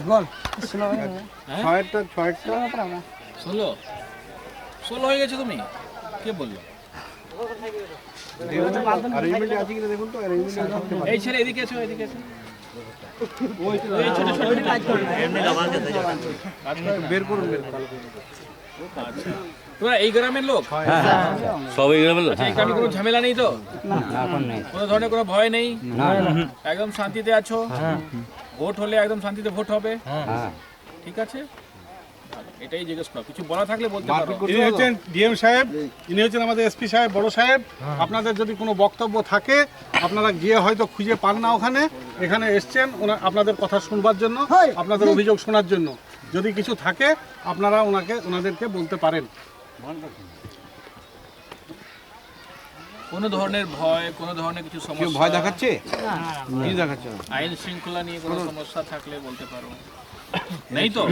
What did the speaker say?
বল 16 হয়ে গেছে তুমি কে বললো এই ছেলে এদিকে এসো এদিকে এসো ওই ছোট ছোট বের করুন আচ্ছা তোরা এই গ্রামের লোক সব এই গ্রামের লোক? আচ্ছা, এই গ্রামে কোনো ঝামেলা নেই তো না এখন নেই কোনো ধরনের কোনো ভয় নেই না একদম শান্তিতে আছো ভোট হলে একদম শান্তিতে ভোট হবে হ্যাঁ ঠিক আছে ভালো, এটাই জিজ্ঞেস করো কিছু বলা থাকলে বলতে পারো ইনি হচ্ছেন ডিএম সাহেব, ইনি হচ্ছেন আমাদের এসপি সাহেব, বড় সাহেব। আপনাদের যদি কোনো বক্তব্য থাকে আপনারা গিয়ে হয়তো খুঁজে পান না ওখানে, এখানে এসছেন আপনাদের কথা শুনবার জন্য, আপনাদের অভিযোগ শোনার জন্য। যদি কিছু থাকে আপনারা ওনাদেরকে বলতে পারেন। কোনো ধরনের ভয় কোনো ধরনের কিছু সমস্যা ভয় দেখাচ্ছে? কি দেখাচ্ছে? আইন শৃঙ্খলা নিয়ে কোনো সমস্যা থাকলে বলতে পারো নেই তো